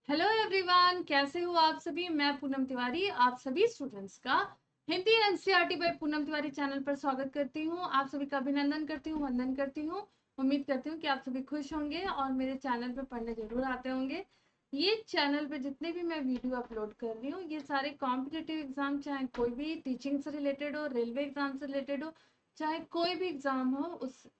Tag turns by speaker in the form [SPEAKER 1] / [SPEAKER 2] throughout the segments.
[SPEAKER 1] Hello everyone, कैसे हो आप सभी। मैं पूनम तिवारी आप सभी स्टूडेंट्स का Hindi NCERT by Poonam Tiwari channel पर स्वागत करती हूँ। आप सभी का अभिनंदन करती हूँ, वंदन करती हूँ। उम्मीद करती हूँ कि आप सभी खुश होंगे और मेरे चैनल पर पढ़ने जरूर आते होंगे। ये चैनल पे जितने भी मैं वीडियो अपलोड कर रही हूँ, ये सारे कॉम्पिटिटिव एग्जाम, चाहे कोई भी टीचिंग से रिलेटेड हो, रेलवे एग्जाम से रिलेटेड हो, चाहे कोई भी एग्जाम हो,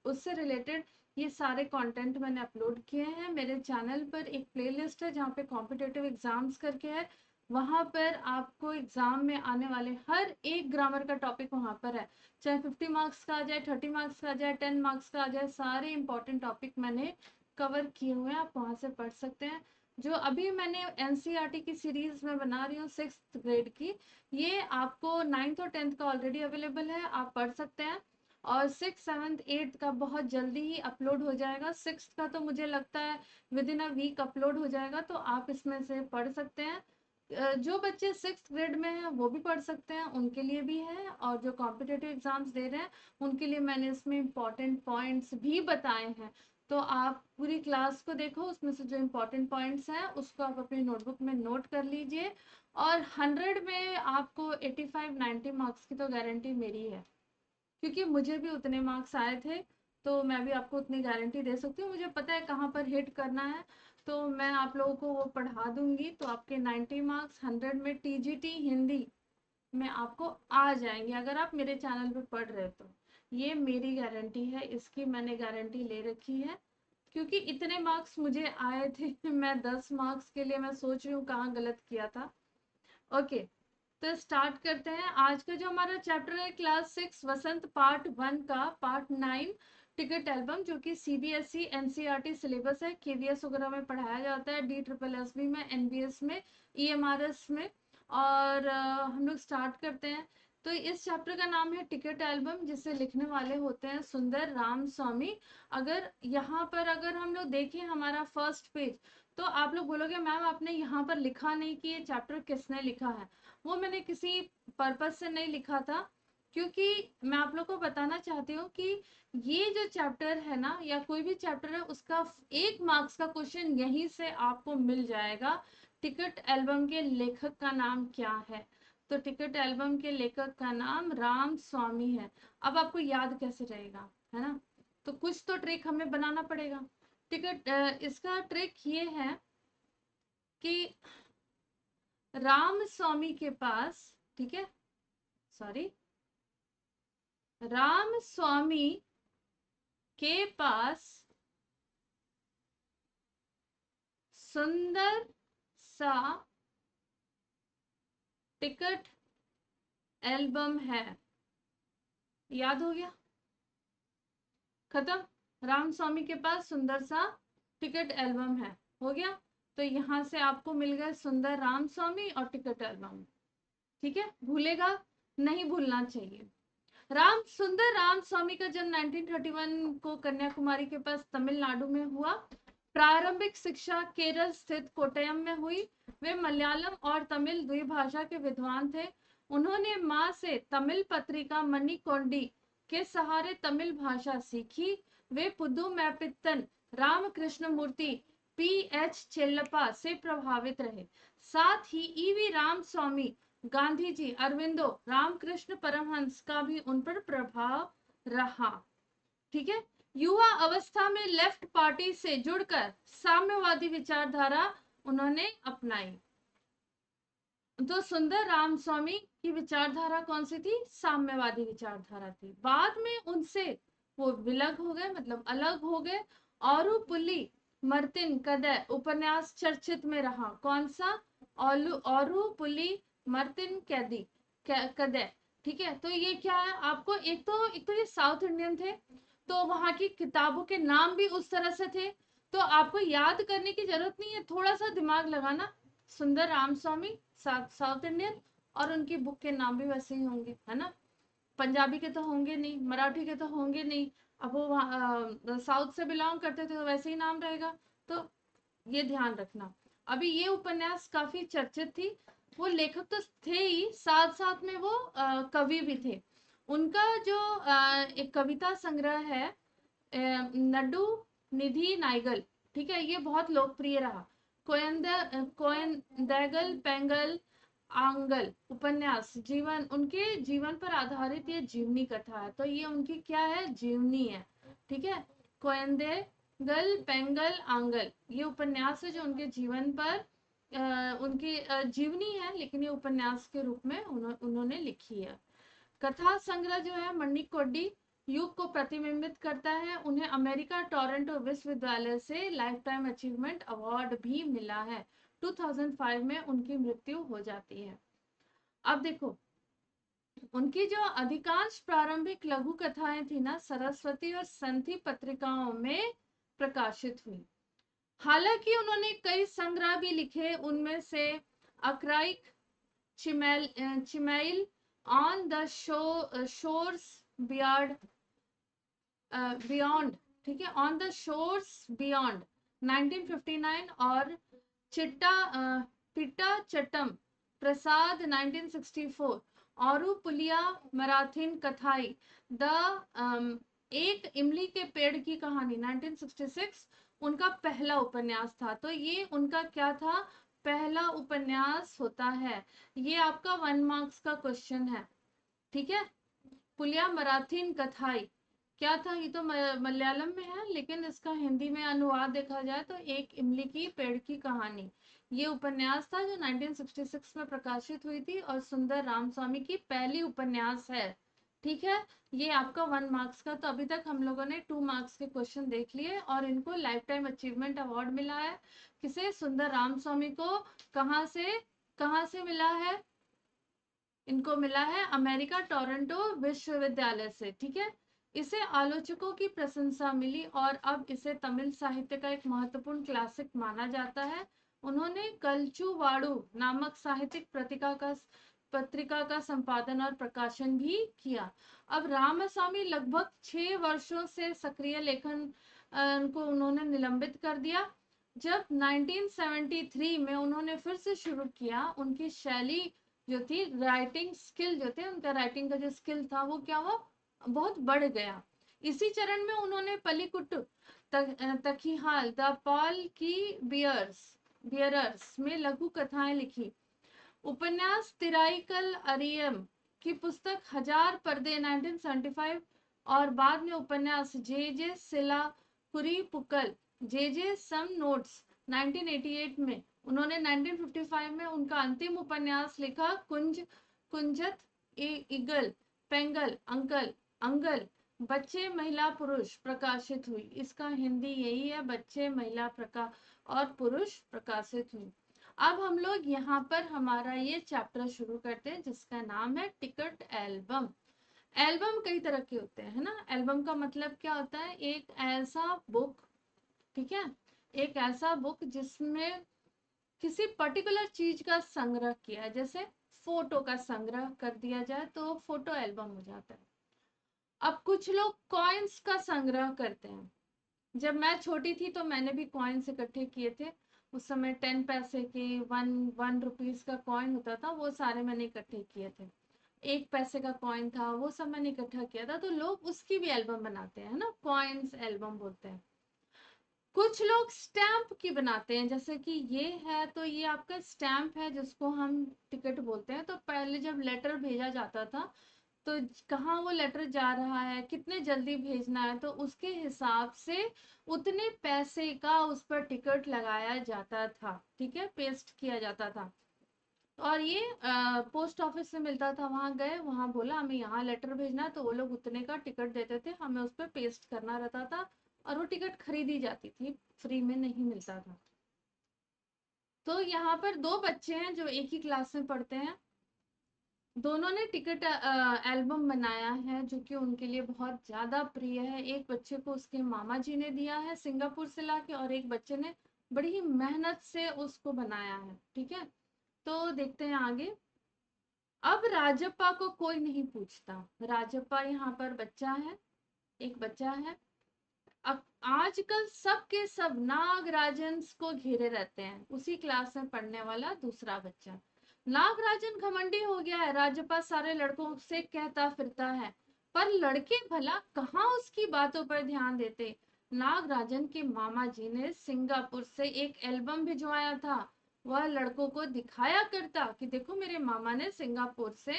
[SPEAKER 1] उससे रिलेटेड ये सारे कंटेंट मैंने अपलोड किए हैं। मेरे चैनल पर एक प्लेलिस्ट है जहाँ पे कॉम्पिटिटिव एग्जाम्स करके है। वहाँ पर आपको एग्जाम में आने वाले हर एक ग्रामर का टॉपिक वहाँ पर है। चाहे 50 मार्क्स का आ जाए, 30 मार्क्स का आ जाए, 10 मार्क्स का आ जाए, सारे इंपॉर्टेंट टॉपिक मैंने कवर किए हुए हैं। आप वहाँ से पढ़ सकते हैं। जो अभी मैंने एनसीईआरटी की सीरीज में बना रही हूँ 6th ग्रेड की, ये आपको 9th और 10th का ऑलरेडी अवेलेबल है, आप पढ़ सकते हैं। और 6th 7th 8th का बहुत जल्दी ही अपलोड हो जाएगा। 6th का तो मुझे लगता है within a week upload हो जाएगा, तो आप इसमें से पढ़ सकते हैं। जो बच्चे 6th ग्रेड में हैं वो भी पढ़ सकते हैं, उनके लिए भी है। और जो कॉम्पिटिटिव एग्जाम्स दे रहे हैं उनके लिए मैंने इसमें इम्पॉर्टेंट पॉइंट्स भी बताए हैं। तो आप पूरी क्लास को देखो, उसमें से जो इम्पोर्टेंट पॉइंट्स हैं उसको आप अपनी नोटबुक में नोट कर लीजिए। और 100 में आपको 85-90 मार्क्स की तो गारंटी मेरी है, क्योंकि मुझे भी उतने मार्क्स आए थे। तो मैं भी आपको उतनी गारंटी दे सकती हूँ, मुझे पता है कहाँ पर हिट करना है। तो मैं आप लोगों को वो पढ़ा दूंगी, तो आपके 90 मार्क्स 100 में टीजीटी हिंदी में आपको आ जाएंगे, अगर आप मेरे चैनल पे पढ़ रहे हो तो। ये मेरी गारंटी है, इसकी मैंने गारंटी ले रखी है, क्योंकि इतने मार्क्स मुझे आए थे। मैं 10 मार्क्स के लिए मैं सोच रही हूँ कहाँ गलत किया था। ओके, तो स्टार्ट करते हैं। आज का जो हमारा चैप्टर है क्लास 6 वसंत पार्ट 1 का पार्ट 9 टिकट एल्बम, जो कि सीबीएसई एनसीईआरटी सिलेबस है। केवीएस वगैरह में पढ़ाया जाता है, डी ट्रिपल एस बी में, एनबीएस में, ईएमआरएस में। और हम लोग स्टार्ट करते हैं। तो इस चैप्टर का नाम है टिकट एल्बम, जिसे लिखने वाले होते हैं सुंदर राम स्वामी। अगर यहाँ पर अगर हम लोग देखें हमारा फर्स्ट पेज, तो आप लोग बोलोगे मैम आपने यहाँ पर लिखा नहीं कि ये चैप्टर किसने लिखा है। वो मैंने किसी पर्पस से नहीं लिखा था, क्योंकि मैं आप लोग को बताना चाहती हूँ कि ये जो चैप्टर है ना, या कोई भी चैप्टर है, उसका 1 मार्क्स का क्वेश्चन यहीं से आपको मिल जाएगा। टिकट एल्बम के लेखक का नाम क्या है? तो टिकट एल्बम के लेखक का नाम राम स्वामी है। अब आपको याद कैसे रहेगा, है ना? तो कुछ तो ट्रिक हमें बनाना पड़ेगा। इसका ट्रिक ये है कि राम स्वामी के पास, ठीक है, सॉरी, राम स्वामी के पास सुंदर सा टिकट एल्बम है। याद हो गया? खत्म। राम स्वामी के पास सुंदर सा टिकट एल्बम है, हो गया। तो यहां से आपको मिल गए सुंदर राम स्वामी और टिकट एल्बम। ठीक है, भूलेगा नहीं, भूलना चाहिए। राम स्वामी का जन्म 1931 को कन्याकुमारी के पास तमिलनाडु में हुआ। प्रारंभिक शिक्षा केरल स्थित कोट्टयम में हुई। वे मलयालम और तमिल द्विभाषा के विद्वान थे। उन्होंने माँ से तमिल पत्रिका मणिकोंडी के सहारे तमिल भाषा सीखी। वे पुदुमैपित्तन रामकृष्ण मूर्ति पीएच चेल्लप्पा से प्रभावित रहे। साथ ही ईवी राम स्वामी, गांधी जी, अरविंदो, रामकृष्ण परमहंस का भी उन पर प्रभाव रहा। ठीक है। युवा अवस्था में लेफ्ट पार्टी से जुड़कर साम्यवादी विचारधारा उन्होंने अपनाई। तो सुंदर राम स्वामी की विचारधारा कौन सी थी? साम्यवादी विचारधारा थी। बाद में उनसे वो विलग हो गए, मतलब अलग हो गए। और पुली मर्तिन कदय उपन्यास चर्चित में रहा। कौन सा? औरू पुली मर्तिन कैदी कदय। ठीक है, तो ये क्या है आपको, एक तो ये साउथ इंडियन थे, तो वहां की किताबों के नाम भी उस तरह से थे। तो आपको याद करने की जरूरत नहीं है, थोड़ा सा दिमाग लगाना। सुंदर राम स्वामी साउथ इंडियन, और उनकी बुक के नाम भी वैसे ही होंगे, है ना? पंजाबी के तो होंगे नहीं, मराठी के तो होंगे नहीं। अब वो साउथ से बिलोंग करते थे तो वैसे ही नाम रहेगा। तो ये ध्यान रखना। अभी ये उपन्यास काफी चर्चित थी। वो लेखक तो थे ही, साथ साथ में वो कवि भी थे। उनका जो एक कविता संग्रह है नड्डू निधि नाइगल, ठीक है, ये बहुत लोकप्रिय रहा। कोयंदैगल पेंगल आंगल उपन्यास जीवन, उनके जीवन पर आधारित ये जीवनी कथा है। तो ये उनकी क्या है, जीवनी है। ठीक है, कोयंदैगल पेंगल आंगल ये उपन्यास है जो उनके जीवन पर उनकी जीवनी है, लेकिन ये उपन्यास के रूप में उन्होंने लिखी है। कथा संग्रह जो है मणिकोड्डी युग को प्रतिबिंबित करता है। उन्हें अमेरिका टोरंटो विश्वविद्यालय से लाइफ टाइम अचीवमेंट अवार्ड भी मिला है। 2005 में उनकी मृत्यु हो जाती है। अब देखो, उनकी जो अधिकांश प्रारंभिक लघु कथाएं थी ना, सरस्वती और संथी पत्रिकाओं में प्रकाशित हुई। हालांकि उन्होंने कई संग्रह भी लिखे, उनमें से अक्राइक चिमैल on the shores beyond beyond, ठीक है, ऑन द शोर्स बियॉन्ड 1959 और पिट्टा चट्टम प्रसाद 1964 और पुलिया मराठीन कथाई द एक इमली के पेड़ की कहानी 1966 उनका पहला उपन्यास था। तो ये उनका क्या था, पहला उपन्यास होता है। ये आपका 1 मार्क्स का क्वेश्चन है। ठीक है, पुलिया मराठीन कथाई क्या था, ये तो मलयालम में है, लेकिन इसका हिंदी में अनुवाद देखा जाए तो एक इमली की पेड़ की कहानी, ये उपन्यास था जो 1966 में प्रकाशित हुई थी और सुंदर रामस्वामी की पहली उपन्यास है। ठीक है, ये आपका 1 मार्क्स का। तो अभी तक हम लोगों ने 2 मार्क्स के क्वेश्चन देख लिए और इनको लाइफ टाइम अचीवमेंट अवार्ड मिला है। किसे, सुंदर रामस्वामी को। कहाँ से मिला है, इनको मिला है अमेरिका टोरंटो विश्वविद्यालय से। ठीक है, इसे आलोचकों की प्रशंसा मिली और अब इसे तमिल साहित्य का एक महत्वपूर्ण क्लासिक माना जाता है। उन्होंने कलचुवाड़ू नामक साहित्यिक पत्रिका का संपादन और प्रकाशन भी किया। अब रामास्वामी लगभग 6 वर्षों से सक्रिय लेखन को उन्होंने निलंबित कर दिया। जब 1973 में उन्होंने फिर से शुरू किया, उनकी शैली जो थी, राइटिंग स्किल जो थे, उनका राइटिंग का जो स्किल था वो क्या हुआ, बहुत बढ़ गया। इसी चरण में उन्होंने पलिकुट्टू तकीहाल द पॉल की बियरर्स में लघु कथाएं लिखी। उपन्यास तिराइकल अरियम की पुस्तक हजार पर्दे 1975 और बाद में उपन्यास जे जे सिला पुकल जे सम नोट्स 1988 में। उन्होंने 1955 में उनका अंतिम उपन्यास लिखा, कुंजत ईगल पेंगल अंगल बच्चे महिला पुरुष प्रकाशित हुई। इसका हिंदी यही है, बच्चे महिला और पुरुष प्रकाशित हुई। अब हम लोग यहाँ पर हमारा ये चैप्टर शुरू करते हैं जिसका नाम है टिकट एल्बम। एल्बम कई तरह के होते हैं, है ना। एल्बम का मतलब क्या होता है, एक ऐसा बुक, ठीक है, एक ऐसा बुक जिसमें किसी पर्टिकुलर चीज का संग्रह किया है, जैसे फोटो का संग्रह कर दिया जाए तो फोटो एल्बम हो जाता है। अब कुछ लोग कॉइन्स का संग्रह करते हैं। जब मैं छोटी थी तो मैंने भी कॉइन्स इकट्ठे किए थे। उस समय 10 पैसे के 1 रुपीज का कॉइन होता था, वो सारे मैंने इकट्ठे किए थे। 1 पैसे का कॉइन था, वो सब मैंने इकट्ठा किया था। तो लोग उसकी भी एल्बम बनाते हैं ना, कॉइन्स एल्बम बोलते हैं। कुछ लोग स्टैंप की बनाते हैं, जैसे कि ये है, तो ये आपका स्टैंप है जिसको हम टिकट बोलते हैं। तो पहले जब लेटर भेजा जाता था तो कहाँ वो लेटर जा रहा है, कितने जल्दी भेजना है, तो उसके हिसाब से उतने पैसे का उस पर टिकट लगाया जाता था। ठीक है, पेस्ट किया जाता था। और ये पोस्ट ऑफिस से मिलता था, वहां गए, वहां बोला हमें यहाँ लेटर भेजना है, तो वो लोग उतने का टिकट देते थे, हमें उस पर पेस्ट करना रहता था और वो टिकट खरीदी जाती थी, फ्री में नहीं मिलता था। तो यहाँ पर 2 बच्चे हैं जो एक ही क्लास में पढ़ते हैं। दोनों ने टिकट एल्बम बनाया है जो कि उनके लिए बहुत ज्यादा प्रिय है। एक बच्चे को उसके मामा जी ने दिया है सिंगापुर से लाके, और एक बच्चे ने बड़ी ही मेहनत से उसको बनाया है। ठीक है, तो देखते हैं आगे। अब राजप्पा को कोई नहीं पूछता। राजप्पा यहाँ पर बच्चा है, एक बच्चा है। अब आजकल सब के सब नागराजन को घेरे रहते हैं, उसी क्लास में पढ़ने वाला दूसरा बच्चा। नागराजन घमंडी हो गया है, राजप्पा सारे लड़कों से कहता फिरता है, पर लड़के भला कहाँ उसकी बातों पर ध्यान देते। नागराजन के मामा जी ने सिंगापुर से एक एल्बम भिजवाया था। वह लड़कों को दिखाया करता कि देखो मेरे मामा ने सिंगापुर से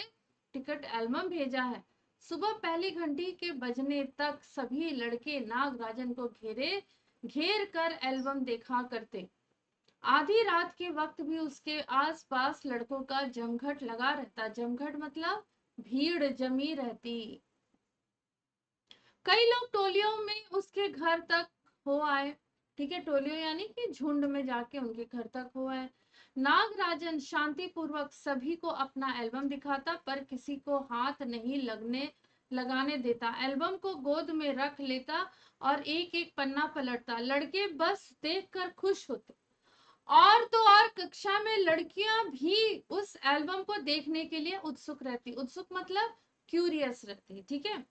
[SPEAKER 1] टिकट एल्बम भेजा है। सुबह पहली घंटी के बजने तक सभी लड़के नागराजन को घेर कर एल्बम देखा करते। आधी रात के वक्त भी उसके आसपास लड़कों का जमघट लगा रहता। जमघट मतलब भीड़ जमी रहती। कई लोग टोलियों में उसके घर तक हो आए। ठीक है, टोलियों यानी कि झुंड में जाके उनके घर तक हो आए। नागराजन शांतिपूर्वक सभी को अपना एल्बम दिखाता, पर किसी को हाथ नहीं लगाने देता। एल्बम को गोद में रख लेता और एक एक पन्ना पलटता। लड़के बस देखकर खुश होते। और तो और कक्षा में लड़कियां भी उस एल्बम को देखने के लिए उत्सुक रहती। उत्सुक मतलब क्यूरियस रहती। ठीक है।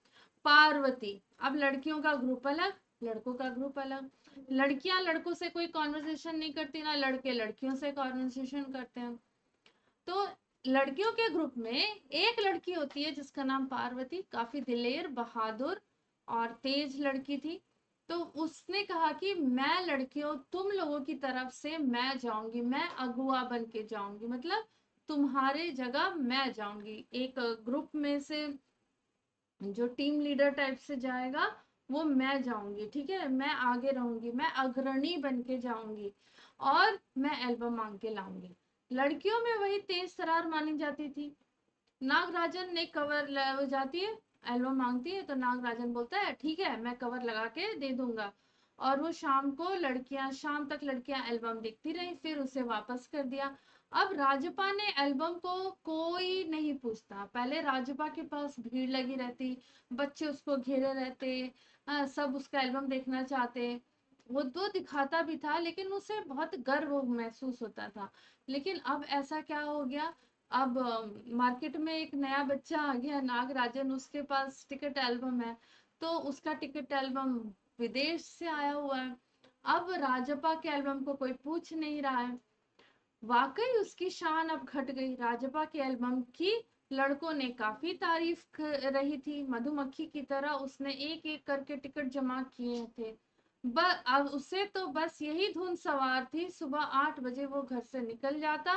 [SPEAKER 1] पार्वती, अब लड़कियों का ग्रुप अलग, लड़कों का ग्रुप अलग। लड़कियां लड़कों से कोई कॉन्वर्सेशन नहीं करती, ना लड़के लड़कियों से कॉन्वर्सेशन करते हैं। तो लड़कियों के ग्रुप में एक लड़की होती है जिसका नाम पार्वती, काफी दिलेर, बहादुर और तेज लड़की थी। तो उसने कहा कि मैं लड़कियों, तुम लोगों की तरफ से मैं जाऊंगी, मैं अगुआ बन के जाऊंगी, मतलब तुम्हारे जगह मैं जाऊंगी। एक ग्रुप में से जो टीम लीडर टाइप से जाएगा वो मैं जाऊंगी। ठीक है, मैं आगे रहूंगी, मैं अग्रणी बन के जाऊंगी और मैं एल्बम मांग के लाऊंगी। लड़कियों में वही तेज तरार मानी जाती थी। नागराजन ने कवर जाती है, एल्बम मांगती है, तो नागराजन बोलता है ठीक है मैं कवर लगा के दे दूंगा। और वो शाम तक लड़कियां एल्बम देखती रही, फिर उसे वापस कर दिया। अब राजपा ने एल्बम को कोई नहीं पूछता। पहले राजपा के पास भीड़ लगी रहती, बच्चे उसको घेरे रहते, सब उसका एल्बम देखना चाहते। वो तो दिखाता भी था, लेकिन उसे बहुत गर्व महसूस होता था। लेकिन अब ऐसा क्या हो गया, अब मार्केट में एक नया बच्चा आ गया नागराजन, उसके पास टिकट एल्बम है, तो उसका टिकट एल्बम विदेश से आया हुआ है। अब राजपा के एल्बम को कोई पूछ नहीं रहा है। वाकई उसकी शान अब घट गई। राजपा के एल्बम की लड़कों ने काफी तारीफ रही थी। मधुमक्खी की तरह उसने एक एक करके टिकट जमा किए थे। अब उसे तो बस यही धुन सवार थी। सुबह 8 बजे वो घर से निकल जाता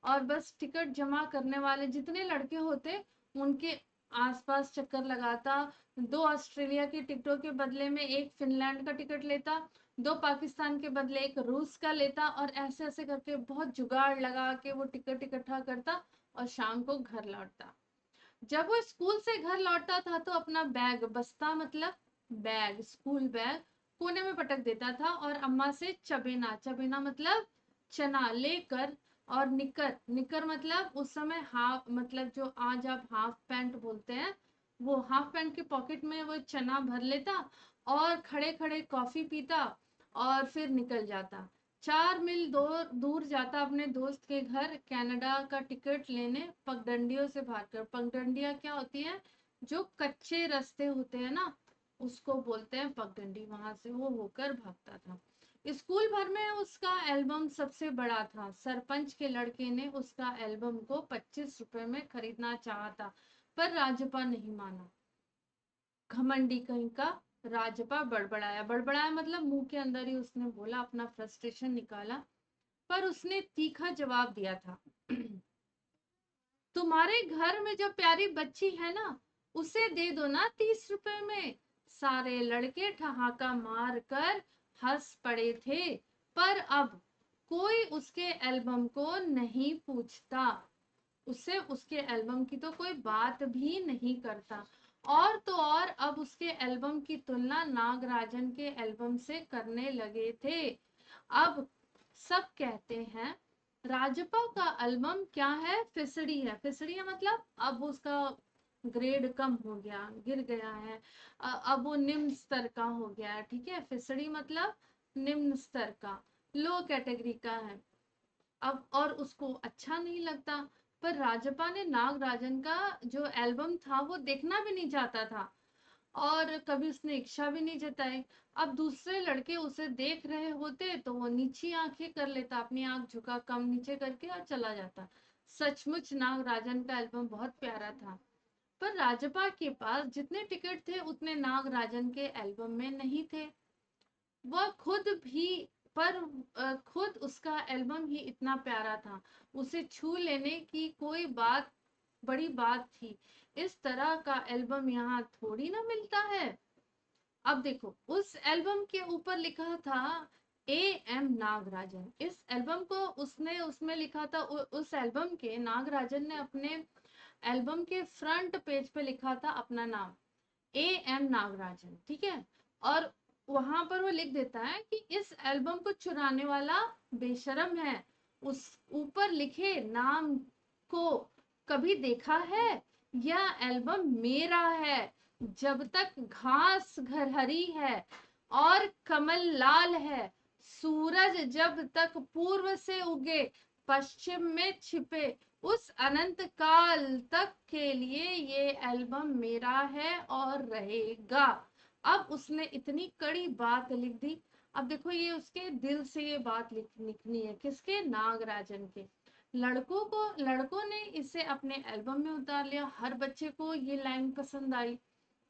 [SPEAKER 1] और बस टिकट जमा करने वाले जितने लड़के होते उनके आसपास चक्कर लगाता। 2 ऑस्ट्रेलिया की टिकटों के बदले में एक फिनलैंड का टिकट लेता, 2 पाकिस्तान के बदले एक रूस का लेता, और ऐसे ऐसे करके बहुत जुगाड़ लगा के वो टिकट इकट्ठा करता और शाम को घर लौटता। जब वो स्कूल से घर लौटता था तो अपना बैग, बस्ता मतलब बैग, स्कूल बैग, कोने में पटक देता था और अम्मा से चबेना, चबेना मतलब चना लेकर, और निकर, निकर मतलब उस समय हाफ, मतलब जो आज आप हाफ पैंट बोलते हैं, वो हाफ पैंट के पॉकेट में वो चना भर लेता और खड़े खड़े कॉफी पीता और फिर निकल जाता। 4 मील दूर जाता अपने दोस्त के घर कनाडा का टिकट लेने, पगडंडियों से भागकर। पगडंडियां क्या होती है, जो कच्चे रास्ते होते हैं ना, उसको बोलते हैं पगडंडी। वहां से वो होकर भागता था। स्कूल भर में उसका एल्बम सबसे बड़ा था। सरपंच के लड़के ने उसका एल्बम को 25 रुपए में खरीदना चाहा था, पर राजपा नहीं माना। घमंडी कहीं का। राजपा बड़बड़ाया, बड़बड़ाया मतलब मुंह के अंदर ही उसने बोला, अपना फ्रस्ट्रेशन निकाला। पर उसने तीखा जवाब दिया था तुम्हारे घर में जो प्यारी बच्ची है ना, उसे दे दो ना 30 रुपए में। सारे लड़के ठहाका मार कर हंस पड़े थे। पर अब कोई उसके एल्बम को नहीं पूछता, उससे उसके एल्बम की तो कोई बात भी नहीं करता। और तो और अब उसके एल्बम की तुलना नागराजन के एल्बम से करने लगे थे। अब सब कहते हैं राजपा का एल्बम क्या है, फिसड़ी है। फिसड़ी है मतलब अब उसका ग्रेड कम हो गया, गिर गया है, अब वो निम्न स्तर का हो गया है। ठीक है, फिसड़ी मतलब निम्न स्तर का, लो कैटेगरी का है अब, और उसको अच्छा नहीं लगता। पर राजपा ने नागराजन का जो एल्बम था वो देखना भी नहीं चाहता था और कभी उसने इच्छा भी नहीं जताई। अब दूसरे लड़के उसे देख रहे होते तो वो नीची आंखें कर लेता, अपनी आंख झुका कम नीचे करके और चला जाता। सचमुच नागराजन का एल्बम बहुत प्यारा था, पर राजपा के पास जितने टिकट थे उतने नागराजन के एल्बम में नहीं थे। वह खुद भी खुद उसका एल्बम ही इतना प्यारा था, उसे छू लेने की कोई बात बड़ी बात थी। इस तरह का एल्बम यहाँ थोड़ी ना मिलता है। अब देखो उस एल्बम के ऊपर लिखा था ए एम नागराजन। इस एल्बम को उसने उसमें लिखा था, उस एल्बम के नागराजन ने अपने एल्बम के फ्रंट पेज पे लिखा था अपना नाम, ए एम नागराजन, ठीक है। और वहां पर वो लिख देता है कि इस एल्बम को चुराने वाला बेशरम है, उस ऊपर लिखे नाम को कभी देखा है? यह एल्बम मेरा है, जब तक घास घर हरी है और कमल लाल है, सूरज जब तक पूर्व से उगे पश्चिम में छिपे, उस अनंत काल तक के लिए ये एल्बम मेरा है और रहेगा। अब उसने इतनी कड़ी बात लिख दी। अब देखो ये उसके दिल से ये बात लिखनी है, किसके? नागराजन के। लड़कों ने इसे अपने एल्बम में उतार लिया। हर बच्चे को ये लाइन पसंद आई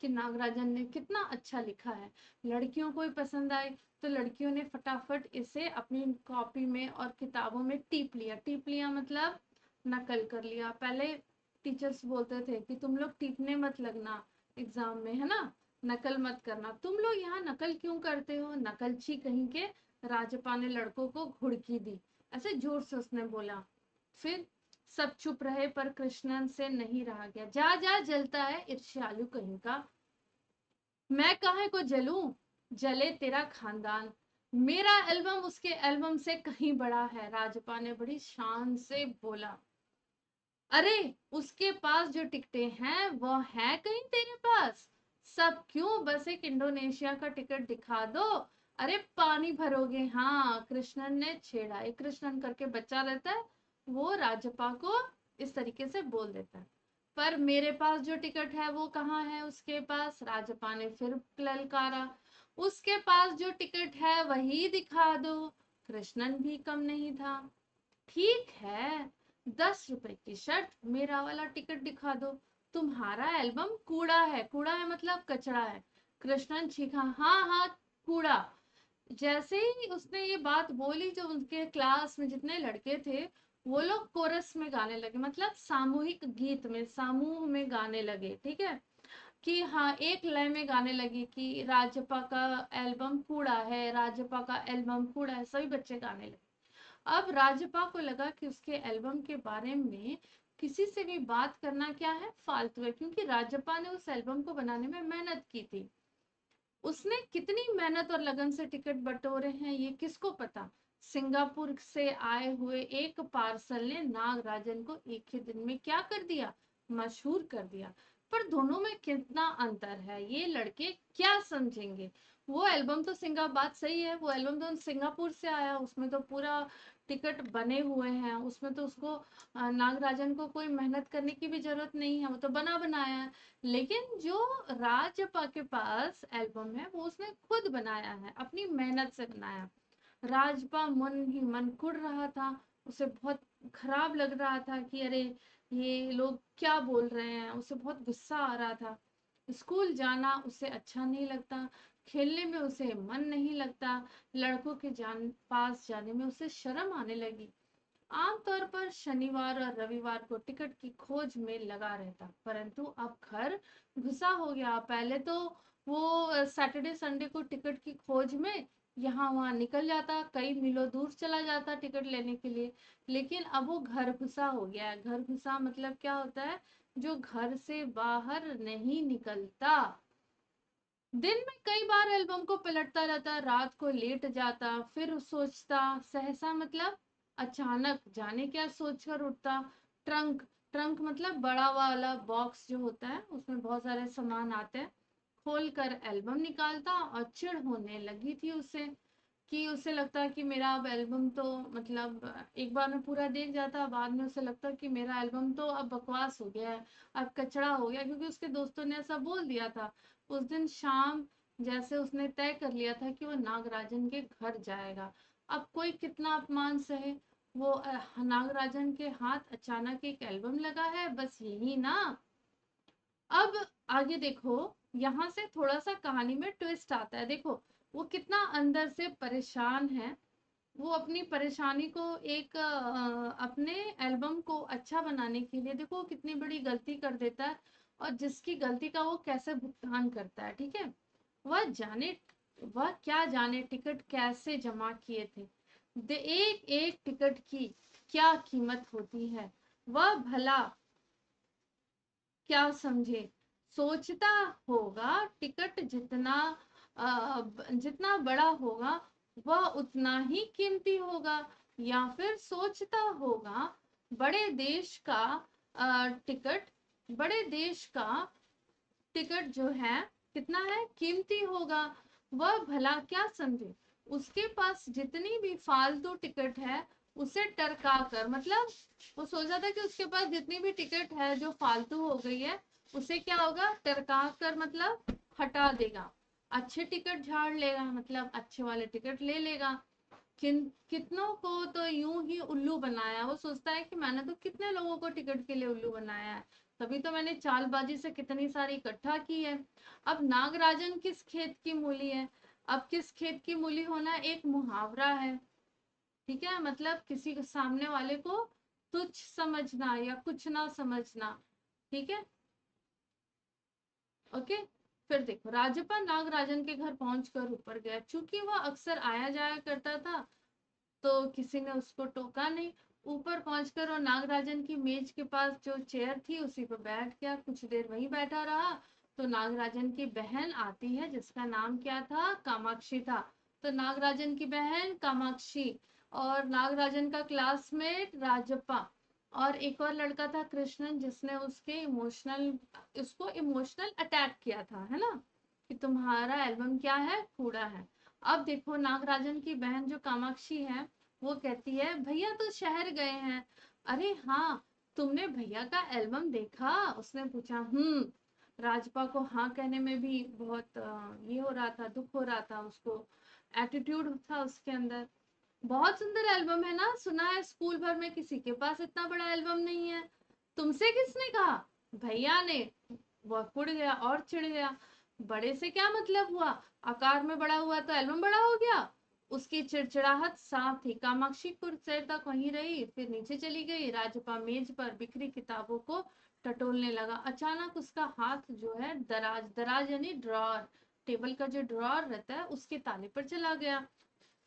[SPEAKER 1] कि नागराजन ने कितना अच्छा लिखा है। लड़कियों को ही पसंद आई, तो लड़कियों ने फटाफट इसे अपनी कॉपी में और किताबों में टीप लिया। टीप लिया मतलब नकल कर लिया। पहले टीचर्स बोलते थे कि तुम लोग टीपने मत लगना एग्जाम में, है ना, नकल मत करना। तुम लोग यहाँ नकल क्यों करते हो, नकलची कहीं के। राजपा ने लड़कों को घुड़की दी, ऐसे जोर से उसने बोला। फिर सब चुप रहे, पर कृष्णन से नहीं रहा गया। जा जा जलता है ईर्ष्यालु कहीं का, मैं काहे को जलूं, जले तेरा खानदान। मेरा एल्बम उसके एल्बम से कहीं बड़ा है। राजपा ने बड़ी शान से बोला। अरे उसके पास जो टिकटें हैं वो है कहीं तेरे पास? सब क्यों, बस एक इंडोनेशिया का टिकट दिखा दो। अरे पानी भरोगे? हाँ, कृष्णन ने छेड़ा। एक कृष्णन करके बच्चा रहता है, वो राजपा को इस तरीके से बोल देता है। पर मेरे पास जो टिकट है वो कहाँ है उसके पास? राजपा ने फिर ललकारा। उसके पास जो टिकट है वही दिखा दो। कृष्णन भी कम नहीं था। ठीक है, 10 रुपए की शर्त, मेरा वाला टिकट दिखा दो। तुम्हारा एल्बम कूड़ा है। कूड़ा है मतलब कचरा है। कृष्णन चीखा। हाँ हाँ, कूड़ा। जैसे ही उसने ये बात बोली, जो उनके क्लास में जितने लड़के थे वो लोग कोरस में गाने लगे, मतलब सामूहिक गीत में, समूह में गाने लगे, ठीक है। कि हाँ, एक लय में गाने लगे कि राजपा का एल्बम कूड़ा है, राजपा का एल्बम कूड़ा है। सभी बच्चे गाने लगे। अब राजपा को लगा कि उसके एल्बम के बारे में किसी से भी बात करना क्या है, फालतू है, क्योंकि राजपा ने उस एल्बम को बनाने में मेहनत की थी। उसने कितनी मेहनत और लगन से टिकट बटोरे हैं ये किसको पता। सिंगापुर से आए हुए एक पार्सल ने नागराजन को एक ही दिन में क्या कर दिया, मशहूर कर दिया। पर दोनों में कितना अंतर है, ये लड़के क्या समझेंगे। वो एल्बम तो बात सही है, वो एल्बम तो सिंगापुर से आया, उसमें तो पूरा टिकट बने हुए हैं, उसमें तो उसको नागराजन को कोई मेहनत करने की भी जरूरत नहीं है, वो तो बना बनाया है। लेकिन जो राजपा के पास एल्बम है वो उसने खुद बनाया है, अपनी मेहनत से बनाया। राजपा मन ही मन कुढ़ रहा था। उसे बहुत खराब लग रहा था कि अरे ये लोग क्या बोल रहे हैं। उसे बहुत गुस्सा आ रहा था। स्कूल जाना उसे अच्छा नहीं लगता, खेलने में उसे मन नहीं लगता, लड़कों के पास जाने में उसे शर्म आने लगी। आमतौर पर शनिवार और रविवार को टिकट की खोज में लगा रहता, परंतु अब घर घुसा हो गया। पहले तो वो सैटरडे संडे को टिकट की खोज में यहाँ वहां निकल जाता, कई मीलों दूर चला जाता टिकट लेने के लिए। लेकिन अब वो घर घुसा हो गया है। घर घुसा मतलब क्या होता है? जो घर से बाहर नहीं निकलता। दिन में कई बार एल्बम को पलटता रहता, रात को लेट जाता, फिर सोचता, सहसा मतलब अचानक, जाने क्या सोचकर उठता। ट्रंक, ट्रंक मतलब बड़ा वाला बॉक्स जो होता है उसमें बहुत सारे सामान आते हैं, खोल कर एल्बम निकालता। और चिढ़ होने लगी थी उसे कि उसे लगता कि मेरा अब एल्बम तो मतलब एक बार में पूरा देख जाता, बाद में उसे लगता कि मेरा एल्बम तो अब बकवास हो गया है, अब कचरा हो गया, क्योंकि उसके दोस्तों ने ऐसा बोल दिया था। उस दिन शाम जैसे उसने तय कर लिया था कि वो नागराजन के घर जाएगा। अब कोई कितना अपमान सहे, वो नागराजन के हाथ अचानक एक एल्बम लगा है, बस यही ना। अब आगे देखो, यहाँ से थोड़ा सा कहानी में ट्विस्ट आता है। देखो, वो कितना अंदर से परेशान है। वो अपनी परेशानी को एक अपने एल्बम को अच्छा बनाने के लिए देखो वो कितनी बड़ी गलती कर देता है, और जिसकी गलती का वो कैसे भुगतान करता है। ठीक है, वह जाने, वह क्या जाने टिकट कैसे जमा किए थे, एक एक टिकट की क्या कीमत होती है, वह भला क्या समझे। सोचता होगा टिकट जितना जितना बड़ा होगा वह उतना ही कीमती होगा, या फिर सोचता होगा बड़े देश का टिकट, बड़े देश का टिकट जो है कितना है, कीमती होगा। वह भला क्या समझे, उसके पास जितनी भी फालतू टिकट है उसे टरका कर, मतलब वो सोचा था कि उसके पास जितनी भी टिकट है जो फालतू हो गई है उसे क्या होगा, टरका कर मतलब हटा देगा, अच्छे टिकट झाड़ लेगा, मतलब अच्छे वाले टिकट ले लेगा। कितनों को तो यूं ही उल्लू बनाया, वो सोचता है कि मैंने तो कितने लोगों को टिकट के लिए उल्लू बनाया है, तभी तो मैंने चालबाजी से कितनी सारी इकट्ठा की है। अब नागराजन किस खेत की मूली है, अब किस खेत की मूली होना एक मुहावरा है। ठीक है, मतलब किसी के सामने वाले को तुच्छ समझना या कुछ ना समझना। ठीक है, ओके। फिर देखो राजप्पा नागराजन के घर पहुंचकर ऊपर गया, चूंकि वह अक्सर आया जाया करता था तो किसी ने उसको टोका नहीं। ऊपर पहुंचकर वो नागराजन की मेज के पास जो चेयर थी उसी पर बैठ गया, कुछ देर वहीं बैठा रहा। तो नागराजन की बहन आती है जिसका नाम क्या था, कामाक्षी था। तो नागराजन की बहन कामाक्षी और नागराजन का क्लासमेट राजप्पा और एक और लड़का था कृष्णन, जिसने उसको इमोशनल अटैक किया था, है ना, कि तुम्हारा एल्बम क्या है, कूड़ा है। अब देखो नागराजन की बहन जो कामाक्षी है वो कहती है भैया तो शहर गए हैं। अरे हाँ, तुमने भैया का एल्बम देखा, उसने पूछा। राजपा को हाँ कहने में भी बहुत ये हो रहा था, दुख हो रहा था, उसको एटीट्यूड था उसके अंदर। बहुत सुंदर एल्बम है ना, सुना है स्कूल भर में किसी के पास इतना बड़ा एल्बम नहीं है। तुमसे किसने कहा, भैया ने। वह कुड़ गया और चिढ़ गया, बड़े से क्या मतलब हुआ, आकार में बड़ा हुआ तो एल्बम बड़ा हो गया। उसकी चिड़चिड़ाहट साफ थी। कामाक्षी कुछ देर तक वहीं रही, फिर नीचे चली गई। राजपा मेज पर बिखरी किताबों को टटोलने लगा। अचानक उसका हाथ जो है दराज, दराज यानी ड्रॉर, टेबल का जो ड्रॉर रहता है उसके ताले पर चला गया।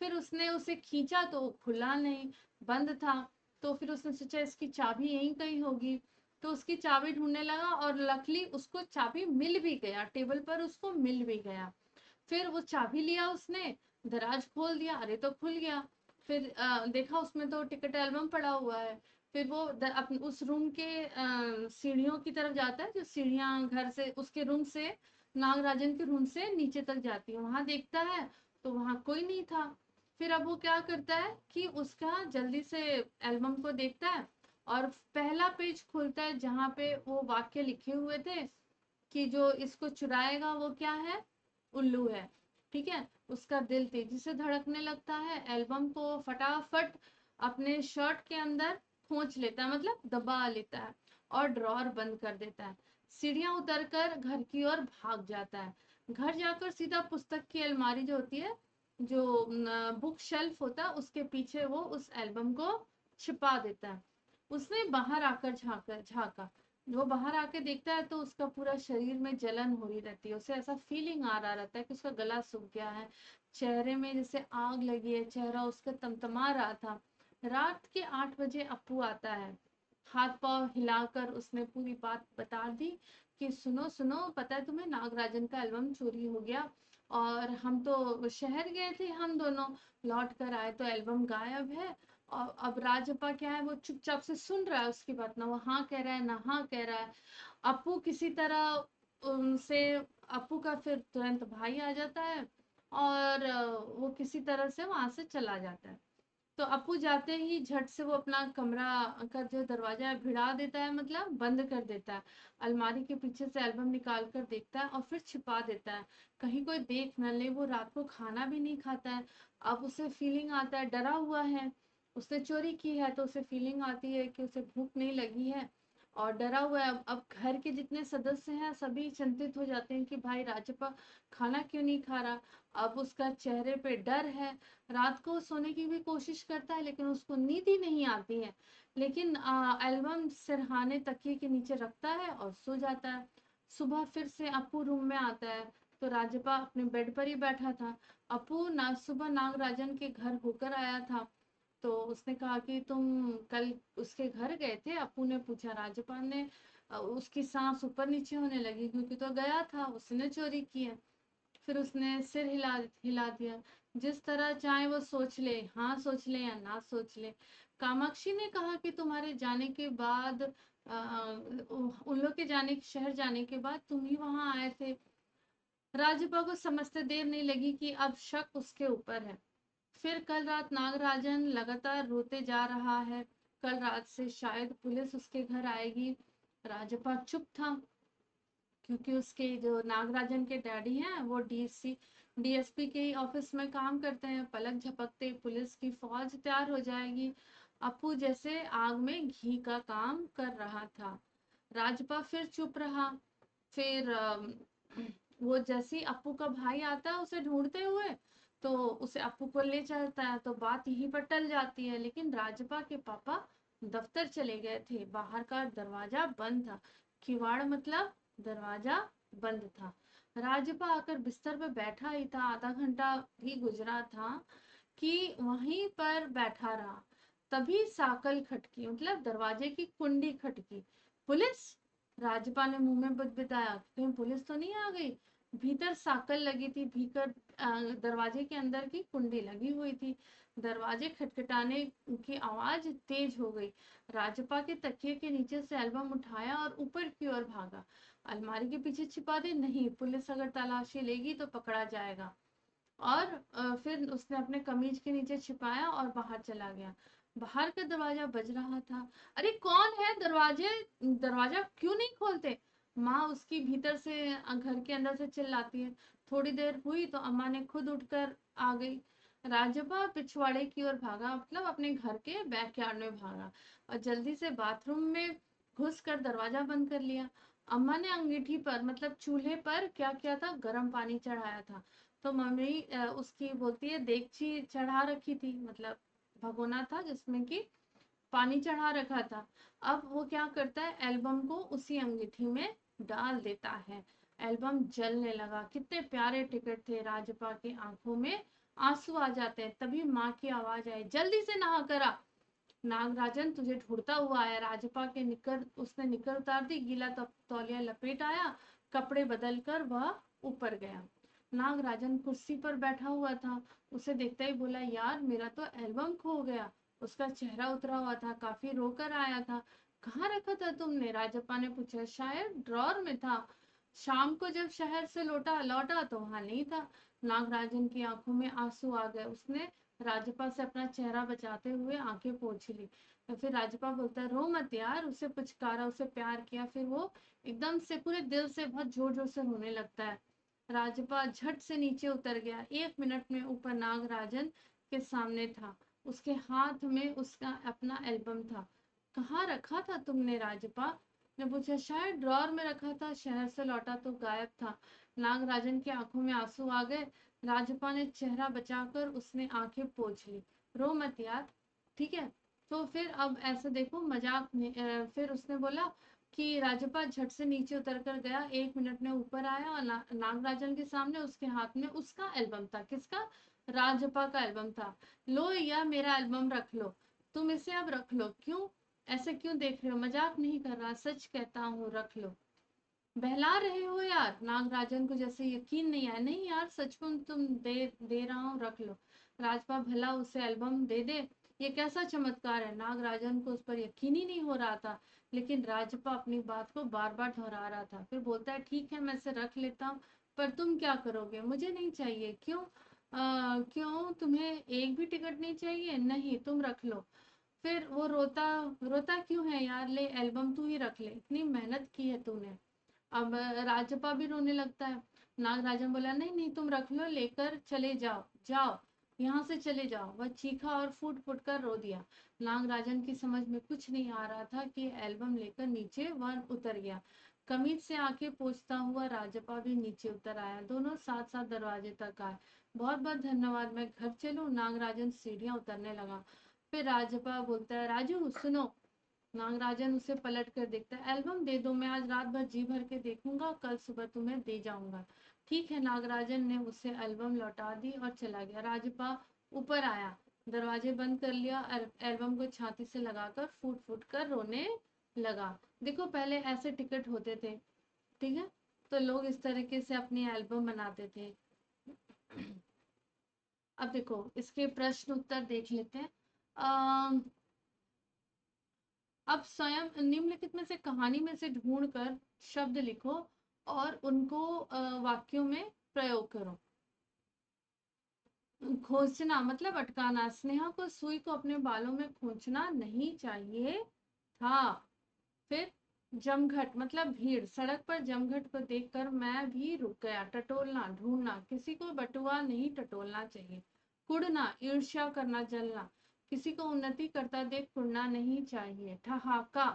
[SPEAKER 1] फिर उसने उसे खींचा तो खुला नहीं, बंद था। तो फिर उसने सोचा इसकी चाबी यहीं कहीं होगी, तो उसकी चाबी ढूंढने लगा और लकली उसको चाबी मिल भी गया, टेबल पर उसको मिल भी गया। फिर वो चाबी लिया उसने, दराज खोल दिया, अरे तो खुल गया। फिर देखा उसमें तो टिकट एल्बम पड़ा हुआ है। फिर वो उस रूम के सीढ़ियों की तरफ जाता है, जो सीढ़ियां घर से उसके रूम से नागराजन के रूम से नीचे तक जाती है, वहां देखता है तो वहां कोई नहीं था। फिर अब वो क्या करता है कि उसका जल्दी से एल्बम को देखता है और पहला पेज खोलता है जहाँ पे वो वाक्य लिखे हुए थे कि जो इसको चुराएगा वो क्या है, उल्लू है। ठीक है, उसका दिल तेजी से धड़कने लगता है, एल्बम को फटाफट अपने शर्ट के अंदर खोंच लेता है, मतलब दबा लेता है और ड्रॉर बंद कर देता है। सीढ़ियां उतरकर घर की ओर भाग जाता है। घर जाकर सीधा पुस्तक की अलमारी जो होती है, जो बुक शेल्फ होता है, उसके पीछे वो उस एल्बम को छिपा देता है। उसने बाहर आकर झांका झांका, वो बाहर आके देखता है तो उसका पूरा शरीर में जलन हो रही रहती है, उसे ऐसा फीलिंग आ रहा रहता है कि उसका गला सूख गया है, चेहरे में जैसे आग लगी है, चेहरा उसका तमतमा रहा था। रात के 8 बजे अप्पू आता है। हाथ पांव हिलाकर उसने पूरी बात बता दी कि सुनो सुनो, पता है तुम्हें नागराजन का एल्बम चोरी हो गया, और हम तो शहर गए थे, हम दोनों लौट कर आए तो एल्बम गायब है। और अब राजप्पा क्या है, वो चुपचाप से सुन रहा है उसकी बात, ना वो हाँ कह रहा है ना हाँ कह रहा है। अप्पू किसी तरह उनसे, अप्पू का फिर तुरंत भाई आ जाता है और वो किसी तरह से वहां से चला जाता है। तो अप्पू जाते ही झट से वो अपना कमरा का जो दरवाजा है भिड़ा देता है, मतलब बंद कर देता है। अलमारी के पीछे से एल्बम निकाल कर देखता है और फिर छिपा देता है, कहीं कोई देख न ले। वो रात को खाना भी नहीं खाता है। अब उसे फीलिंग आता है, डरा हुआ है, उसने चोरी की है तो उसे फीलिंग आती है कि उसे भूख नहीं लगी है। और डरा हुआ है। अब घर के जितने सदस्य हैं सभी चिंतित हो जाते हैं कि भाई राजप्पा खाना क्यों नहीं खा रहा। अब उसका चेहरे पे डर है। रात को सोने की भी कोशिश करता है लेकिन उसको नींद ही नहीं आती है। लेकिन एल्बम सिरहाने तकिए के नीचे रखता है और सो जाता है। सुबह फिर से अपू रूम में आता है तो राजप्पा अपने बेड पर ही बैठा था। अपू सुबह नागराजन के घर होकर आया था। तो उसने कहा कि तुम कल उसके घर गए थे। अपू ने पूछा। राजपाल ने उसकी सांस ऊपर नीचे होने लगी क्योंकि तो गया था, उसने चोरी की है। फिर उसने सिर हिला हिला दिया। जिस तरह चाहे वो सोच ले, हाँ सोच ले या ना सोच ले। कामाक्षी ने कहा कि तुम्हारे जाने के बाद उन लोग के जाने शहर जाने के बाद तुम ही वहां आए थे। राजपा को समझते देर नहीं लगी कि अब शक उसके ऊपर है। फिर कल रात नागराजन लगातार रोते जा रहा है। कल रात से शायद पुलिस उसके घर आएगी। राजपा चुप था क्योंकि उसके जो नागराजन के डैडी हैं वो डीएसपी के ऑफिस में काम करते हैं। पलक झपकते पुलिस की फौज तैयार हो जाएगी। अपू जैसे आग में घी का काम कर रहा था। राजपा फिर चुप रहा। फिर वो जैसे ही अप्पू का भाई आता है उसे ढूंढते हुए तो उसे अप्पू को ले चलता है तो बात यहीं पर टल जाती है। लेकिन राजपा के पापा दफ्तर चले गए थे। बाहर का दरवाजा बंद था। किवाड़ मतलब दरवाजा बंद था। राजपा आकर बिस्तर पर बैठा ही था। आधा घंटा भी गुजरा था कि वहीं पर बैठा रहा। तभी साकल खटकी मतलब दरवाजे की कुंडी खटकी। पुलिस? राजपा ने मुंह में बुदबुदाया। कहीं पुलिस तो नहीं आ गई? भीतर साकल लगी थी। भीतर दरवाजे के अंदर की कुंडी लगी हुई थी। दरवाजे खटखटाने की आवाज तेज हो गई। राजपा के तकिए के नीचे से एल्बम उठाया और ऊपर की ओर भागा। अलमारी के पीछे छिपा दे? नहीं, पुलिस अगर तलाशी लेगी तो पकड़ा जाएगा। और फिर उसने अपने कमीज के नीचे छिपाया और बाहर चला गया। बाहर का दरवाजा बज रहा था। अरे कौन है? दरवाजा क्यों नहीं खोलते? माँ उसकी भीतर से घर के अंदर से चिल्लाती है। थोड़ी देर हुई तो अम्मा ने खुद उठकर आ गई। राजपा पिछवाड़े की ओर भागा मतलब अपने घर के बैकयार्ड में भागा और जल्दी से बाथरूम में घुस कर दरवाजा बंद कर लिया। अम्मा ने अंगीठी पर मतलब चूल्हे पर क्या किया था, गर्म पानी चढ़ाया था। तो मम्मी उसकी बोलती है देगची चढ़ा रखी थी मतलब भगोना था जिसमें कि पानी चढ़ा रखा था। अब वो क्या करता है, एल्बम को उसी अंगीठी में डाल देता है। एल्बम जलने लगा। कितने प्यारे टिकट थे। राजपा की आंखों में आंसू आ जाते हैं। तभी माँ की आवाज आई, जल्दी से नहा कर आ। नागराजन तुझे ढूंढता हुआ आया। राजपा के निकर उसने निकर उतार दी। गीला तौलिया लपेट आया। कपड़े बदल कर वह ऊपर गया। नागराजन कुर्सी पर बैठा हुआ था। उसे देखते ही बोला, यार मेरा तो एल्बम खो गया। उसका चेहरा उतरा हुआ था। काफी रोकर आया था। कहाँ रखा था तुमने? राजप्पा ने पूछा। शायद ड्रॉर में था। शाम को जब शहर से लौटा लौटा तो वहां नहीं था। नागराजन की आंखों में आंसू आ गए। उसने राजपा से अपना चेहरा बचाते हुए आंखें पोंछ ली। और फिर राजपा बोलता है, रो मत यार। उसे पुचकारा, उसे प्यार किया। फिर वो एकदम से पूरे दिल से बहुत जोर जोर से रोने लगता है। राजपा झट से नीचे उतर गया। 1 मिनट में ऊपर नागराजन के सामने था। उसके हाथ में उसका अपना एल्बम था। कहाँ रखा था तुमने? राजपा ने पूछा। शायद ड्रॉर में रखा था। शहर से लौटा तो गायब था। नागराजन की आंखों में आंसू आ गए। राजपा ने चेहरा बचाकर उसने आंखें पोंछ ली। रो मत यार, ठीक है? तो फिर अब ऐसे देखो मजाक में फिर उसने बोला कि राजपा झट से नीचे उतर कर गया। 1 मिनट में ऊपर आया और नागराजन के सामने उसके हाथ में उसका एल्बम था। किसका? राजपा का एल्बम था। लो यह मेरा एल्बम रख लो। तुम इसे अब रख लो। क्यों ऐसे क्यों देख रहे हो? मजाक नहीं कर रहा, सच कहता हूँ, रख लो। बहला रहे हो यार? नागराजन को जैसे यकीन नहीं आया। नहीं यार, सच में तुम दे दे रहा हूँ, रख लो। राजपा भला उसे एल्बम दे दे। ये कैसा चमत्कार है? नागराजन को उस पर यकीन ही नहीं हो रहा था। लेकिन राजपा अपनी बात को बार बार दोहरा रहा था। फिर बोलता है, ठीक है मैं इसे रख लेता हूँ, पर तुम क्या करोगे? मुझे नहीं चाहिए। क्यों? क्यों तुम्हें एक भी टिकट नहीं चाहिए? नहीं, तुम रख लो। फिर वो रोता रोता क्यों है यार? ले एल्बम तू ही रख ले, इतनी मेहनत की है तूने। अब राजपा भी रोने लगता है। नागराजन बोला, नहीं नहीं तुम रख लो, लेकर चले जाओ जाओ। यहाँ से चले जाओ। वह चीखा और फूट फूट कर रो दिया। नागराजन की समझ में कुछ नहीं आ रहा था कि एल्बम लेकर नीचे वह उतर गया। कमीज से आंखें पोंछता हुआ राजप्पा भी नीचे उतर आया। दोनों साथ साथ दरवाजे तक आए। बहुत बहुत धन्यवाद, मैं घर चलूं? नागराजन सीढ़ियां उतरने लगा। फिर राजप्पा बोलता है, राजू सुनो। नागराजन उसे पलट कर देखता है। एल्बम दे दो, मैं आज रात भर जी भर के देखूंगा, कल सुबह तुम्हें दे जाऊंगा। ठीक है। नागराजन ने उसे एल्बम लौटा दी और चला गया। राजप्पा ऊपर आया, दरवाजे बंद कर लिया, एल्बम को छाती से लगाकर फूट फूट कर रोने लगा। देखो पहले ऐसे टिकट होते थे, ठीक है, तो लोग इस तरीके से अपनी एल्बम बनाते थे। अब देखो इसके प्रश्न उत्तर देख लेते हैं। अब स्वयं निम्नलिखित में से कहानी में से ढूंढकर शब्द लिखो और उनको वाक्यों में प्रयोग करो। खोजना मतलब अटकाना। स्नेहा को सुई को अपने बालों में खोजना नहीं चाहिए था। फिर जमघट मतलब भीड़। सड़क पर जमघट को देखकर मैं भी रुक गया। टटोलना ढूंढना, किसी को बटुआ नहीं टटोलना चाहिए। कुड़ना ईर्ष्या करना, जलना, किसी को उन्नति करता देख कुड़ना नहीं चाहिए। ठहाका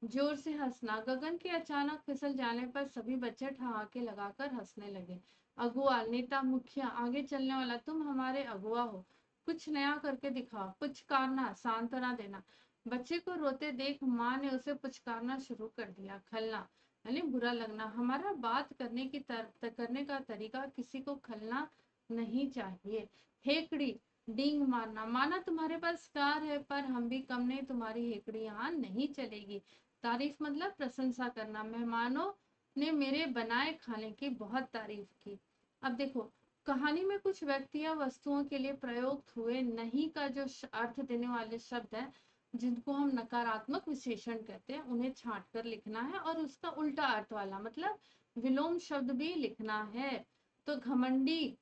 [SPEAKER 1] जोर से हंसना। गगन के अचानक फिसल जाने पर सभी बच्चे ठहाके लगाकर हंसने लगे। अगुआ नेता मुखिया आगे चलने वाला, तुम हमारे अगुआ हो, कुछ नया करके दिखाओ। पुचकारना सांत्वना देना। बच्चे को रोते देख माँ ने उसे पुचकारना शुरू कर दिया। खलना यानी बुरा लगना। हमारा बात करने का तरीका किसी को खलना नहीं चाहिए। हेकड़ी डींग मारना। माना तुम्हारे पास कार है पर हम भी कम नहीं, तुम्हारी हेकड़ी यहाँ नहीं चलेगी। तारीफ मतलब प्रशंसा करना। मेहमानों ने मेरे बनाए खाने की बहुत तारीफ की। अब देखो कहानी में कुछ व्यक्ति या वस्तुओं के लिए प्रयोग हुए नहीं का जो अर्थ देने वाले शब्द है, जिनको हम नकारात्मक विशेषण कहते हैं, उन्हें छांट कर लिखना है और उसका उल्टा अर्थ वाला मतलब विलोम शब्द भी लिखना है। तो घमंडी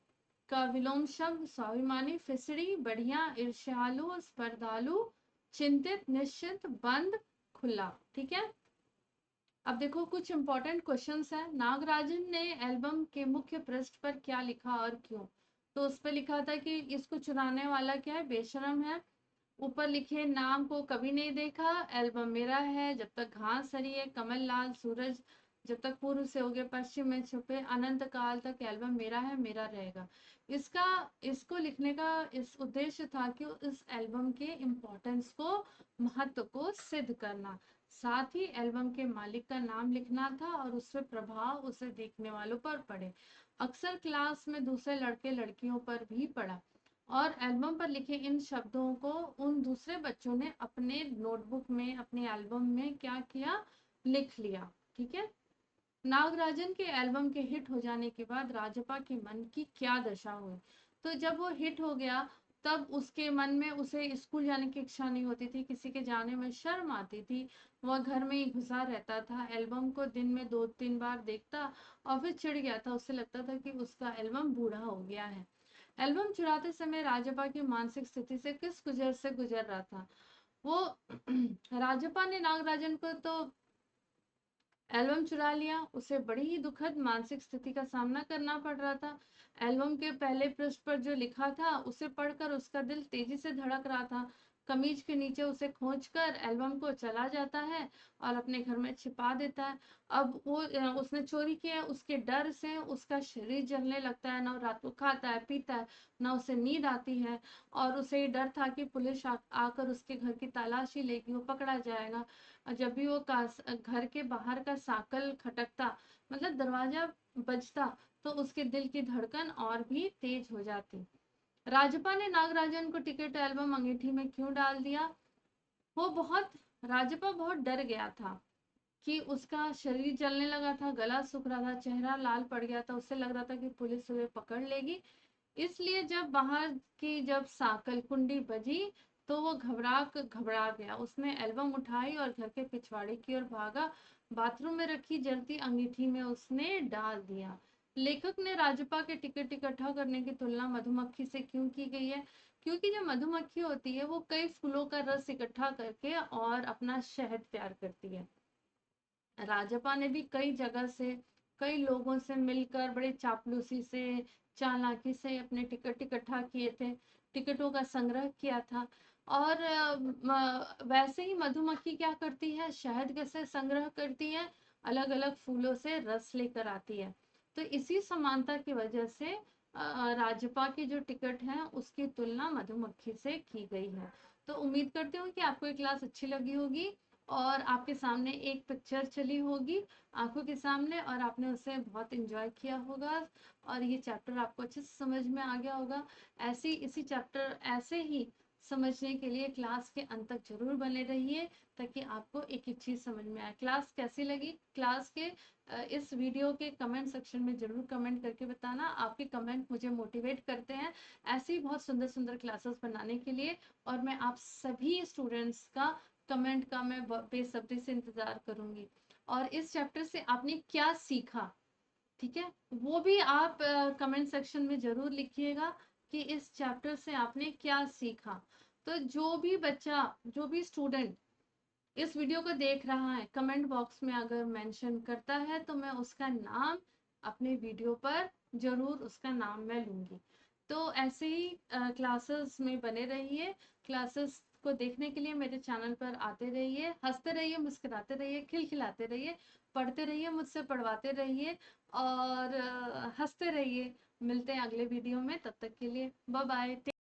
[SPEAKER 1] का विलोम शब्द स्वाभिमानी, फिसड़ी, बढ़िया, ईर्ष्यालु, स्पर्धालु, चिंतित, निश्चिंत, बंद, खुला। ठीक है। अब देखो कुछ इंपॉर्टेंट क्वेश्चंस हैं। नागराजन ने एल्बम के मुख्य पृष्ठ पर क्या लिखा और क्यों? तो उस पर लिखा था कि इसको चुराने वाला क्या है, बेशरम है। ऊपर लिखे नाम को कभी नहीं देखा, एल्बम मेरा है, जब तक घास हरी है, कमल लाल, सूरज जब तक पूर्व से उगे पश्चिम में छुपे, अनंत काल तक एल्बम मेरा है, मेरा रहेगा। इसका इसको लिखने का इस उद्देश्य था कि इस एल्बम के इम्पोर्टेंस को, महत्व को सिद्ध करना। साथ ही एल्बम के मालिक का नाम लिखना था और उससे प्रभाव उसे देखने वालों पर पड़े। अक्सर क्लास में दूसरे लड़के लड़कियों पर भी पड़ा और एल्बम पर लिखे इन शब्दों को उन दूसरे बच्चों ने अपने नोटबुक में, अपने एल्बम में क्या किया, लिख लिया। ठीक है। नागराजन के एल्बम के हिट हो जाने के बाद राजप्पा के मन की क्या दशा हुई? तो जब वो हिट हो गया तब उसके मन में उसे स्कूल जाने की इच्छा नहीं होती थी, किसी के जाने में शर्म आती थी। वह घर में ही घुसा रहता था, एल्बम को दिन में 2-3 बार देखता और फिर चिढ़ गया था। उसे लगता था कि उसका एल्बम बूढ़ा हो गया है। एल्बम चुराते समय राजप्पा की मानसिक स्थिति से किस गुजर से गुजर रहा था वो? राजप्पा ने नागराजन को तो एल्बम चुरा लिया, उसे बड़ी ही दुखद मानसिक स्थिति का सामना करना पड़ रहा था। एल्बम के पहले पृष्ठ पर जो लिखा था उसे पढ़कर उसका दिल तेजी से धड़क रहा था। कमीज के नीचे उसे खोजकर एल्बम को चला जाता है और अपने घर में छिपा देता है। अब वो उसने चोरी किया, उसके डर से उसका शरीर जलने लगता है, ना वो रात को खाता है पीता है, ना उसे नींद आती है। और उसे ये डर था कि पुलिस आकर उसके घर की तलाशी लेगी, वो पकड़ा जाएगा। और जब भी वो घर के बाहर का साकल खटकता मतलब दरवाजा बजता तो उसके दिल की धड़कन और भी तेज हो जाती। राजप्पा ने नागराजन को टिकट एल्बम अंगीठी में क्यों डाल दिया? वो बहुत राजप्पा बहुत डर गया था कि उसका शरीर जलने लगा था, गला सूख रहा था, चेहरा लाल पड़ गया था, उससे लग रहा था कि पुलिस उसे पकड़ लेगी। इसलिए जब बाहर की जब साकल कुंडी बजी तो वो घबरा गया। उसने एल्बम उठाई और घर के पिछवाड़े की ओर भागा। बाथरूम में रखी जलती अंगीठी में उसने डाल दिया। लेखक ने राजप्पा के टिकट इकट्ठा करने की तुलना मधुमक्खी से क्यों की गई है? क्योंकि जो मधुमक्खी होती है वो कई फूलों का रस इकट्ठा करके और अपना शहद तैयार करती है। राजप्पा ने भी कई जगह से, कई लोगों से मिलकर बड़े चापलूसी से, चालाकी से अपने टिकट इकट्ठा किए थे। टिकटों का संग्रह किया था। और वैसे ही मधुमक्खी क्या करती है, शहद कैसे संग्रह करती है, अलग अलग फूलों से रस लेकर आती है। तो इसी समानता की वजह से राजपा की जो टिकट है उसकी तुलना मधुमक्खी से की गई है। तो उम्मीद करती हूँ कि आपको ये क्लास अच्छी लगी होगी और आपके सामने एक पिक्चर चली होगी आंखों के सामने और आपने उसे बहुत एंजॉय किया होगा और ये चैप्टर आपको अच्छे से समझ में आ गया होगा। इसी चैप्टर ऐसे ही समझने के लिए क्लास के अंत तक जरूर बने रहिए ताकि आपको एक एक चीज समझ में आए। क्लास कैसी लगी, क्लास के इस वीडियो के कमेंट सेक्शन में जरूर कमेंट करके बताना। आपके कमेंट मुझे मोटिवेट करते हैं ऐसी ही बहुत सुंदर सुंदर क्लासेस बनाने के लिए। और मैं आप सभी स्टूडेंट्स का कमेंट का मैं बेसब्री से इंतजार करूंगी। और इस चैप्टर से आपने क्या सीखा, ठीक है, वो भी आप कमेंट सेक्शन में जरूर लिखिएगा कि इस चैप्टर से आपने क्या सीखा। तो जो भी बच्चा, जो भी स्टूडेंट इस वीडियो को देख रहा है, कमेंट बॉक्स में अगर मेंशन करता है तो मैं उसका नाम अपने वीडियो पर जरूर उसका नाम मैं लूंगी। तो ऐसे ही क्लासेस में बने रहिए। क्लासेस को देखने के लिए मेरे चैनल पर आते रहिए, हंसते रहिए, मुस्कुराते रहिए, खिलखिलाते रहिए, पढ़ते रहिए, मुझसे पढ़वाते रहिए और हंसते रहिए। मिलते हैं अगले वीडियो में, तब तक के लिए बाय बाय।